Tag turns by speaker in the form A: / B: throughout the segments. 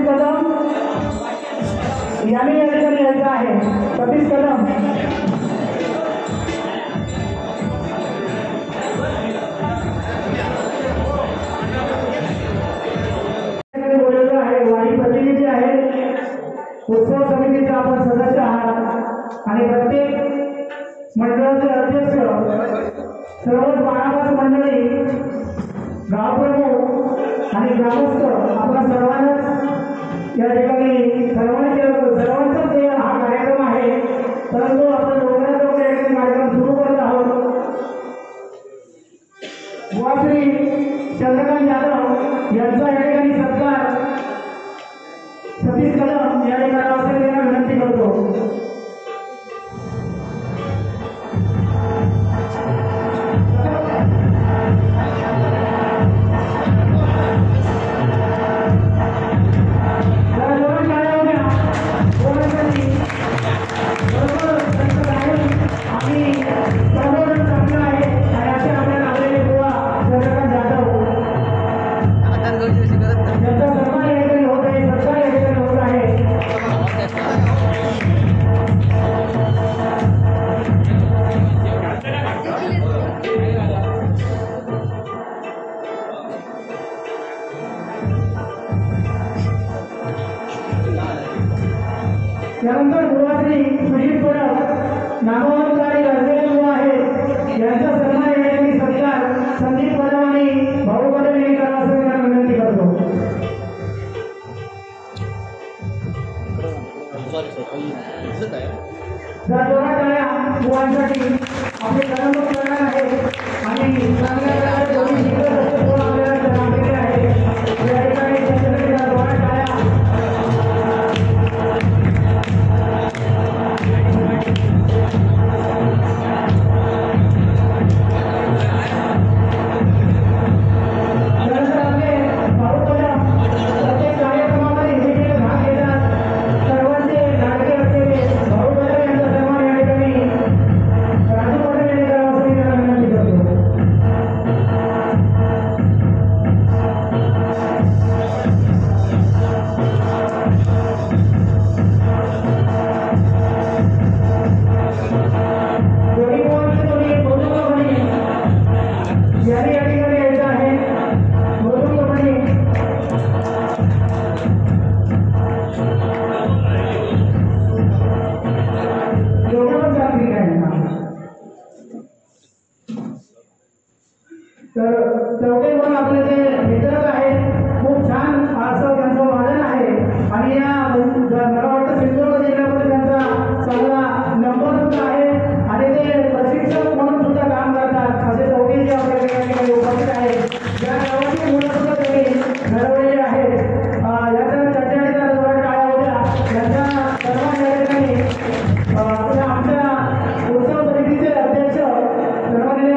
A: सतीश कदम यांनी या ठिकाणी यायचं आहे। सतीश कदम बोललेलं आहे। वारी प्रतिनिधी आहे, उत्सव समितीचे आपण सदस्य आहात आणि प्रत्येक मंडळाचे अध्यक्ष, सर्वच बाळाबास मंडळी, गावप्रमुख आणि ग्रामस्थ आपल्या सर्वांनाच या ठिकाणी सर्वांचाच हा कार्यक्रम आहे। परंतु आपण लवकरात लवकर या कार्यक्रम सुरू करत आहोत। बुवाश्री चंद्रकांत जाधव यांचा या ठिकाणी सत्कार सतीश कदम या ठिकाणी यांना विनंती करतो। त्यानंतर बुवाश्री सुनील परब नामवंतारी राजकीय आहे, यांचा सन्मान येण्याची सत्कार संदीप परब आणि भाऊ परब यांनी करावा असं त्यांना विनंती करतो। दोघा टाळ्या बुवांसाठी आपले करमणूक करणार आहे आणि चांगल्या दोन्ही शिकत आपल्याला जनावलेले आहे। या ठिकाणी दोघा टाळ्या तेवढे पण आपले जे वितरक आहेत खूप छान असं त्यांचं वादन आहे आणि या मला वाटतं सिंधुदुर्ग जिल्ह्यामध्ये त्यांचा चांगला नंबर सुद्धा आहे आणि ते प्रशिक्षक म्हणून सुद्धा काम करतात। असे चौघे जे आपल्या ठिकाणी उपस्थित आहेत, या गावाची मुलं सुद्धा त्यांनी घडवलेली आहेत। याच्या चर्चेचा जोरात टाळ्या होत्या यांच्या सर्वांच्या ठिकाणी आमच्या उत्सव समितीचे अध्यक्ष सर्वांनी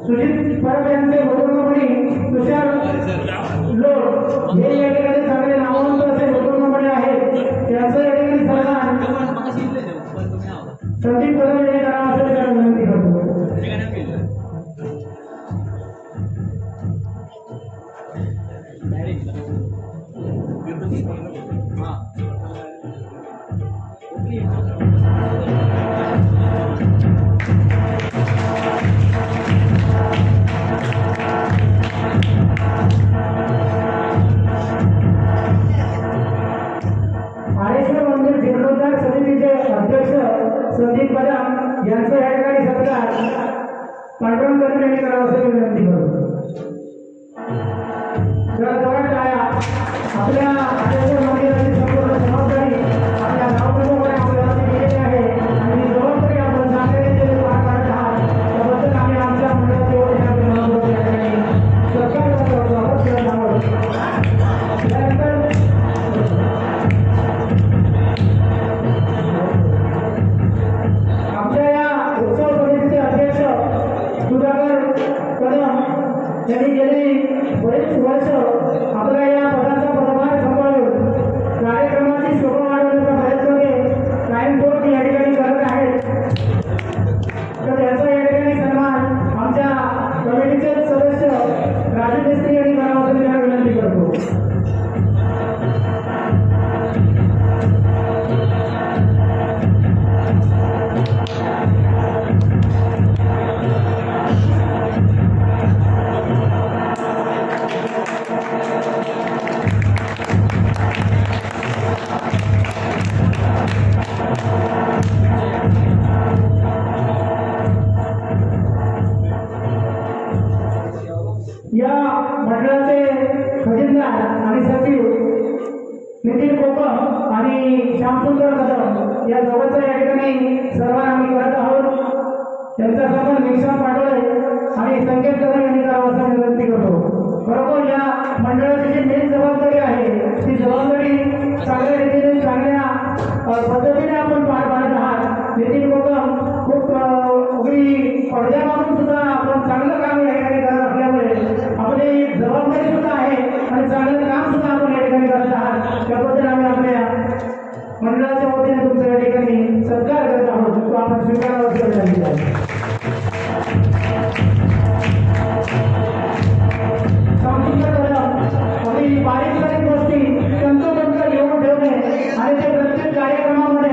A: सुनील परब यांचे वडूरमणी तुषार लोक हे या ठिकाणी चांगले नामवंत असे वडूरमणी आहेत, त्यांचं या ठिकाणी सन्मान संदीप परब यांनी करावा असं त्यांना विनंती करतो। समितीचे अध्यक्ष संदीप परब यांचा कदम यांनी गेली बरेच वर्ष आपल्या या पदाचा पदभार सांभाळून कार्यक्रमाची शोभा वाढवण्याचा प्रयत्न कायमस्वरूपी या ठिकाणी करत आहेत. तर याचा या ठिकाणी सन्मान आमच्या कमिटीचे सदस्य राजू मिस्त्री यांनी करावा असं मी विनंती करतो. या मंडळाचे खजिनदार आणि सचिव नितीन कोकम आणि श्यामसुंदर कदम या दोघांचा या ठिकाणी सर्वांना आम्ही करत आहोत. त्यांचा आपण निशाण पाठवले आणि संकेत कदम यांनी करावं असं विनंती करतो. बरोबर या मंडळाची जी मेन जबाबदारी आहे ती जबाबदारी चांगल्या रीतीने चांगल्या पद्धतीने आपण पार पाडत आहात. नितीन कोकम खूप अगदी पडद्यामागून सुद्धा आपण चांगलं काम या ठिकाणी करत असल्यामुळे आपली जबाबदारी सुद्धा आहे आणि चांगलं काम सुद्धा आपण या ठिकाणी करत आहात. त्याबद्दल आम्ही आपल्या मंडळाच्या वतीने तुमचा या ठिकाणी सत्कार करत आहोत. तो आपण स्वीकारावा असं विनंती आहे. बारीक बारीक गोष्टी तंतोतंत घेऊन ठेवणे आणि ते प्रत्येक कार्यक्रमामध्ये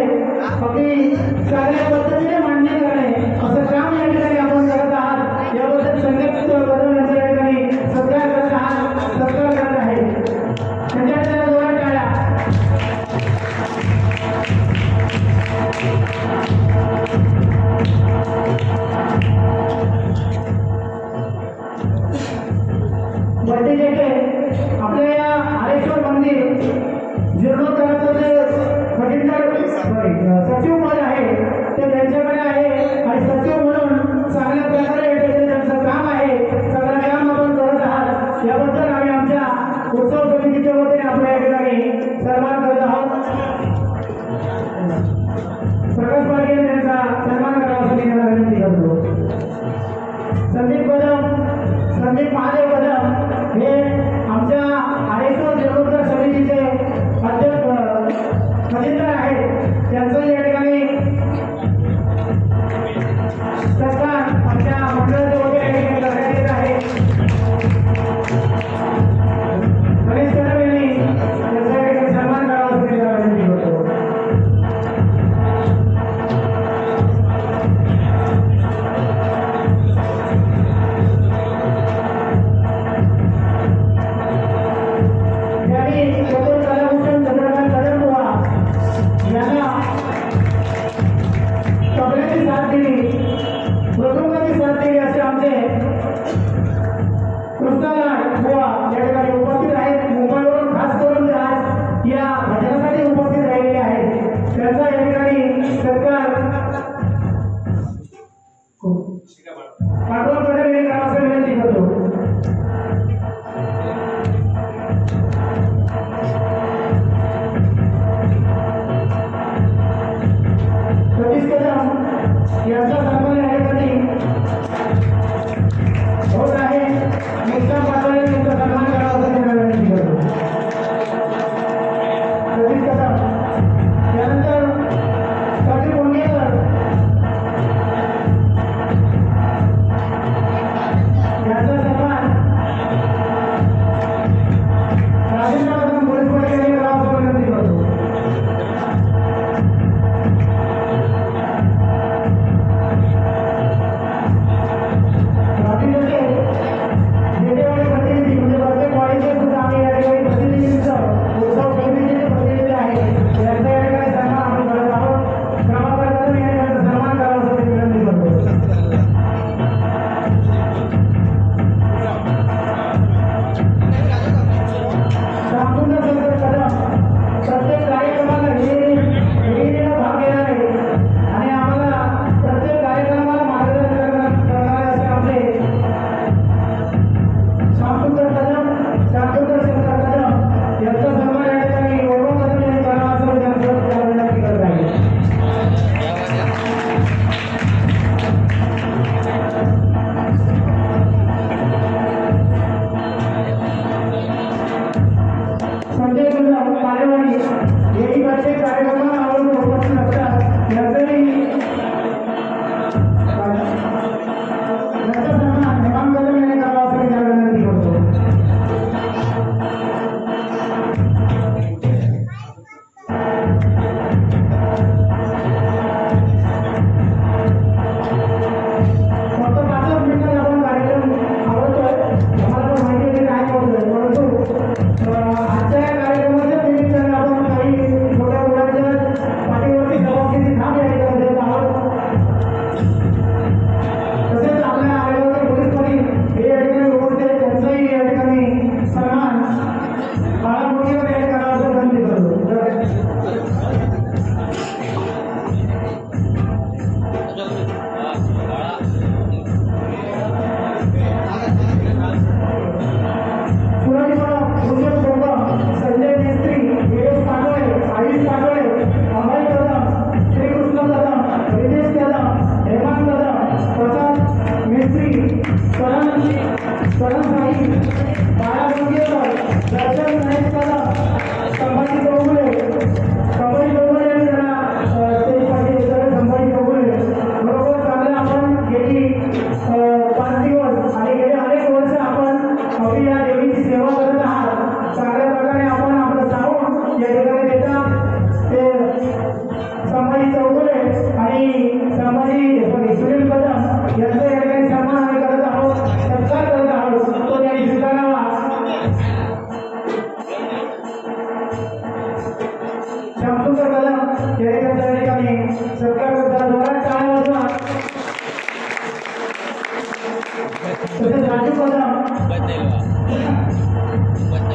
A: तसेच राजू कदम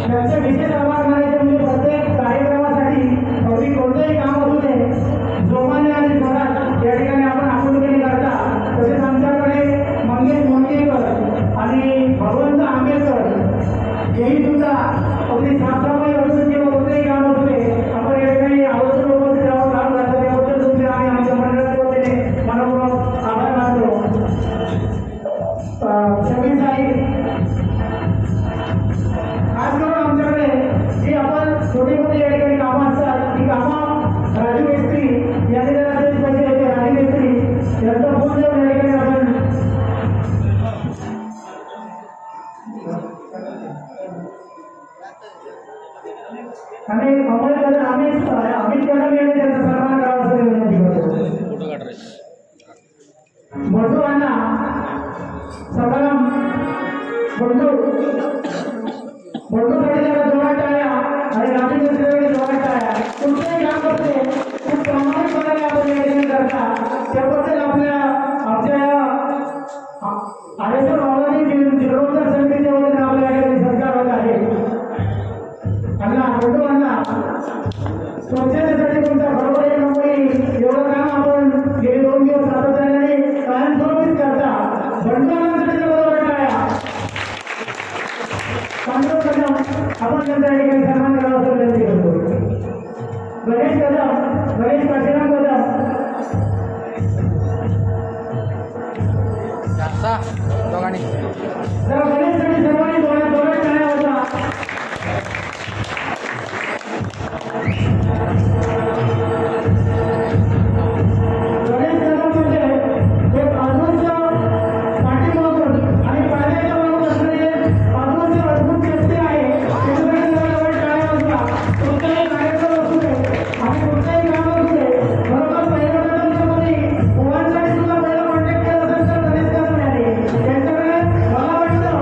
A: त्यांचे विशेष आभार मानायचे म्हणजे प्रत्येक कार्यक्रमासाठी अगदी कोणतेही काम असू दे जोमाने आणि जोरात या ठिकाणी आपण आपुलकीने करता. तसेच आमच्याकडे मंगेश मोंडकेकर आणि भगवंत आंबेडकर हेही सुद्धा अगदी साफसफाई असून किंवा कोणतेही काम असू दे आपण या ठिकाणी आवर्जून उपस्थित राहून काम करतो. त्याबद्दल तुमचे आम्ही आमच्या मंडळाच्या वतीने मनपूर्वक आभार मानतो. शमीर साहेब खास करून आमच्याकडे जी आपण छोटी मोठी या ठिकाणी कामं असतात ती कामं राजू मेस्त्री यांनी जर असेच पैसे होते राजू मेस्त्री यांचा फोन देऊन या ठिकाणी आपण आणि अमोल कदम अमित कदम यांनी त्यांचा सन्मान करावा असं विनंती करतो. बंडू अण्णा सकलम बंडूसाठी जरा जोरात टाळ्या आणि राजू मेस्त्रीकडे जोरात टाळ्या. कुठलंही काम करते खूप प्रामाणिकपणे आपण या ठिकाणी करता त्याबद्दल आमच्या आरेश्वर भावनाची जीर्णोद्धार समितीच्या वतीने आपल्या या ठिकाणी सत्कार होत आहे. अण्णा बंडू अण्णा स्वच्छतेसाठी तुमचा बरोबर मुंबई एवढं काम आपण गेले 2 दिवस सातत्याने कायमस्वरूपीच करता. बंडू अण्णांसाठी बरोबर टाळ्या. आपण त्यांच्या ठिकाणी सन्मान करावा असं विनंती करतो. गणेश काशीराम कदम जरा गणेशसाठी सर्वांनी जोरात टाळ्या होता. गणेश कदम म्हणजे एक आजूच्या पाठीमागून आणि पाण्याच्या मागून असलेले आजूचे अद्भुत व्यक्ती आहे. कुठलाही कार्यक्रम असू दे आणि कुठलंही काम असू दे बरोबर पहिल्या मुलांसाठी सुद्धा पहिला कॉन्टॅक्ट केला असेल तर गणेश कदम यांनी त्यांच्याकडे मला वाटतं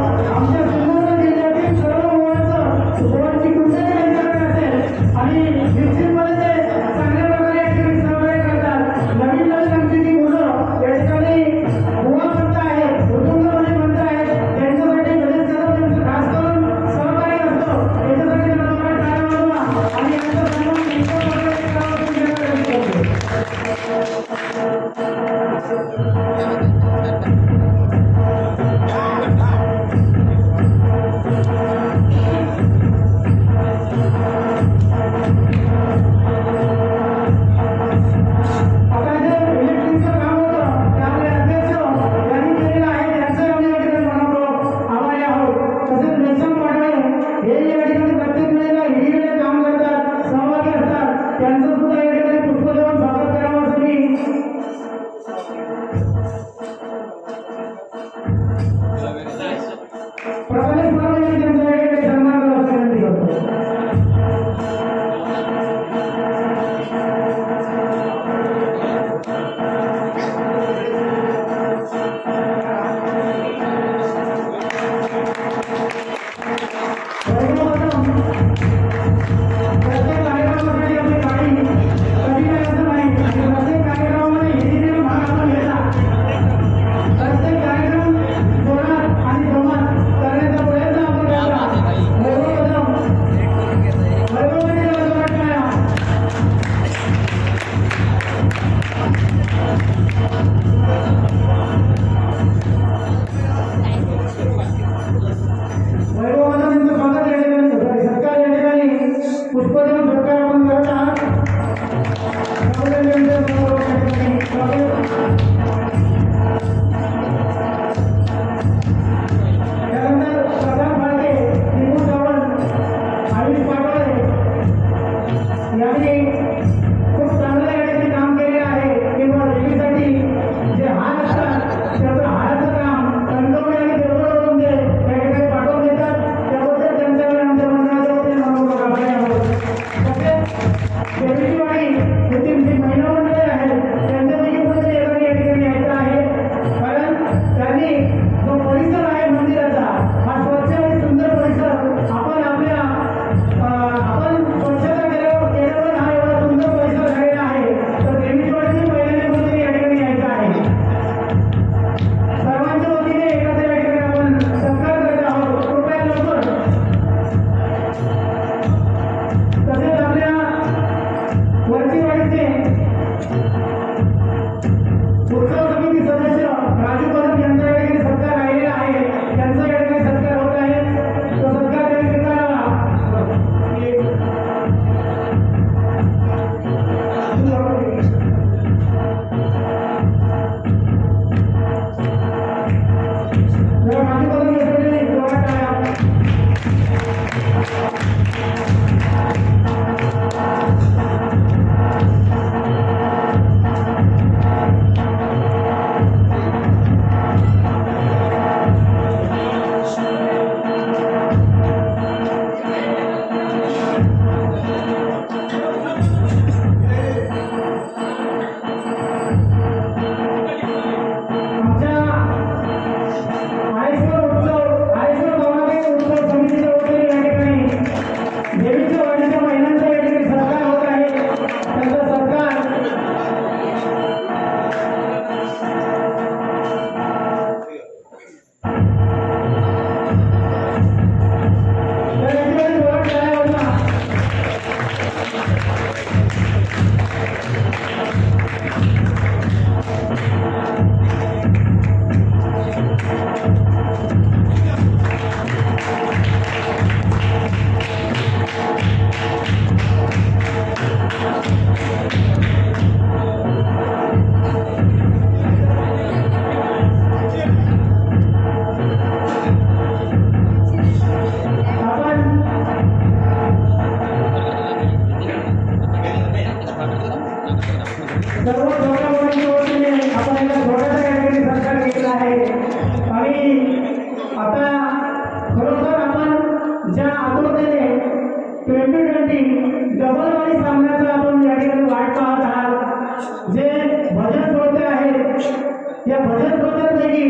A: डबल वाली सामन्याचा आपण या ठिकाणी वाट पाहत आहात। जे भजन श्रोते आहेत या भजन श्रोत्यांपैकी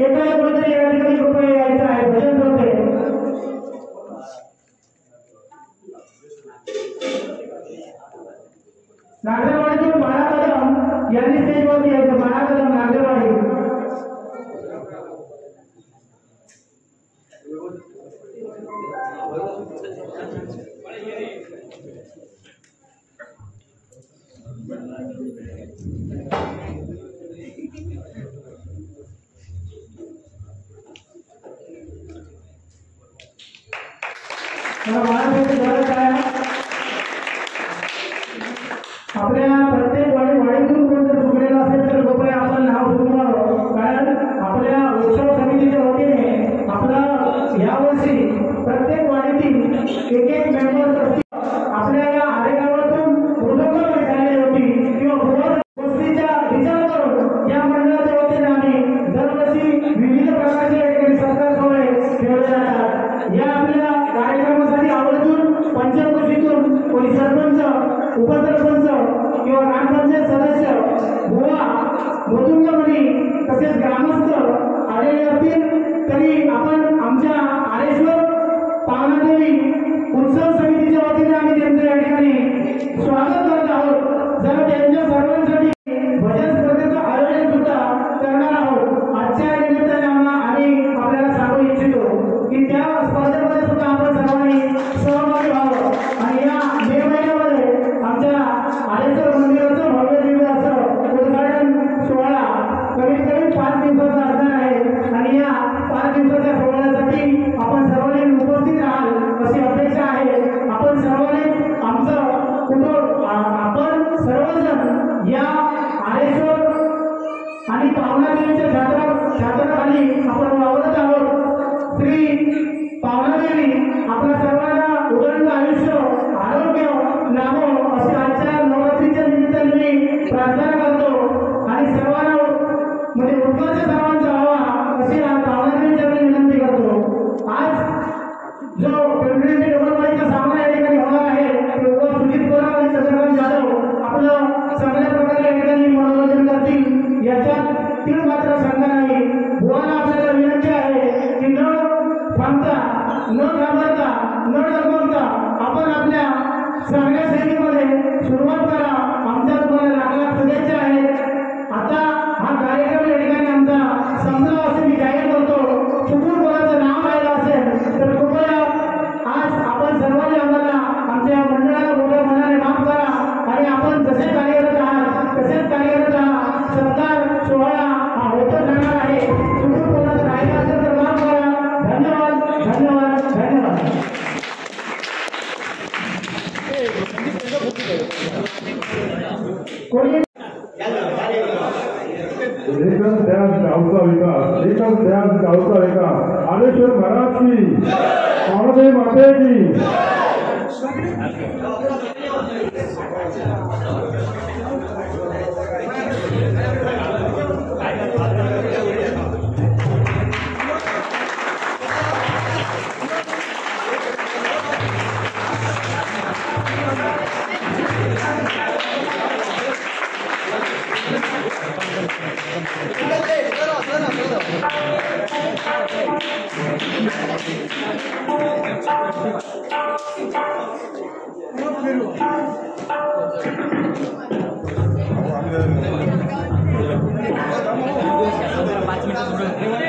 A: एकाला कोणतरी या ठिकाणी कृपया यायचं आहे। भजन श्रोते नागरवाडीतून बाळा कदम यांनी स्टेजवरती यायचं। बाळा कदम नागरवाडी आपल्या प्रत्येक वाडीतून कोणतं चुकलेलं असेल तर कृपया आपण नाव सुचवावं, कारण आपल्या उत्सव समितीच्या वतीने आपलं यावर्षी प्रत्येक वाडीतील एक मेंबर्स असतील। आपल्या या आरेगावातून मृदंग झालेली होती किंवा गोष्टीचा विचार करून या मंडळाच्या वतीने आम्ही दरवर्षी विविध प्रकारचे सत्कार सोहळे ठेवले जातात। या आपल्या कार्यक्रमासाठी आवर्जून पंचक्रोशीतून कोणी सरपंच उपसरपंच किंवा ग्रामपंचायत सदस्य बुवा मधुंगमणी तसेच ग्रामस्थ आलेले असतील तरी आपण आमच्या आरेश्वर पावनादेवी उत्सव समितीच्या वतीने आम्ही त्यांचं या ठिकाणी स्वागत करत आहोत। जरा त्यांच्या सर्वांसाठी भजन स्पर्धेचं आयोजन सुद्धा करणार आहोत। आजच्या निमित्ताने आम्ही आपल्याला सांगू इच्छितो की त्या स्पर्धेमध्ये सुद्धा आपण सर्वांनी सहभागी व्हावं आणि या मे महिन्यामध्ये आमच्या आरेश्वर मंदिराचं भव्य दिव्य असं उद्घाटन सोहळा कमीत कमी 5 दिवसाचा असणार आहे आणि या 5 दिवसाच्या सोहळ्यासाठी आपण सर्वांनी उपस्थित राहाल अशी अपेक्षा आहे। आपण सर्वांनी आमचं कुटुंब आपण सर्वजण या आरेश्वर आणि पावनादेवीच्या छात्राखाली आपण वावरत आहोत। श्री पावनादेवी आपल्या सर्वांना उदंड आयुष्य आरोग्य लाभो असे आजच्या नवरात्रीच्या निमित्ताने मी प्रार्थना करतो आणि सर्वांना म्हणजे उत्कर्ष सर्वांचा व्हावा अशी पावनादेवीच्या विनंती करतो। आज जो पिंपरी डबलवाडीचा सामना या ठिकाणी होणार आहे तो सुजित पवार आणि चंद्रकांत जाधव आपलं चांगल्या प्रकारे या ठिकाणी मनोरंजन करतील याच्यात तीळ मात्र शंका नाही। बुवांना आपल्याला विनंती आहे की न थांबता न घाबरता न डगमगता आपण आपल्या चांगल्या शैलीमध्ये सुरुवात करा। आमच्या तुम्हाला लाख शुभेच्छा आहेत। आता हा कार्यक्रम या ठिकाणी आमचा संपला असे मी जाहीर करतो। चुकून कोणाचं नाव राहिलं असेल तर कृपया आज आपण सर्वांनी आम्हाला आमच्या मंडळाला मोठ्या मनाने माफ करा आणि आपण जसे कार्यरत आहात तसेच कार्यरत राहा। सत्कार सोहळा हा होतच राहणार आहे। चुकून कोणाचं राहिलं असेल तर माफ करा। धन्यवाद धन्यवाद धन्यवाद।
B: एकच ध्यान गावचा विकास, एकच ध्यान गावचा विकास। आलेश्वर महाराज की, पावनादेवी माते की।
C: पाच मिनिट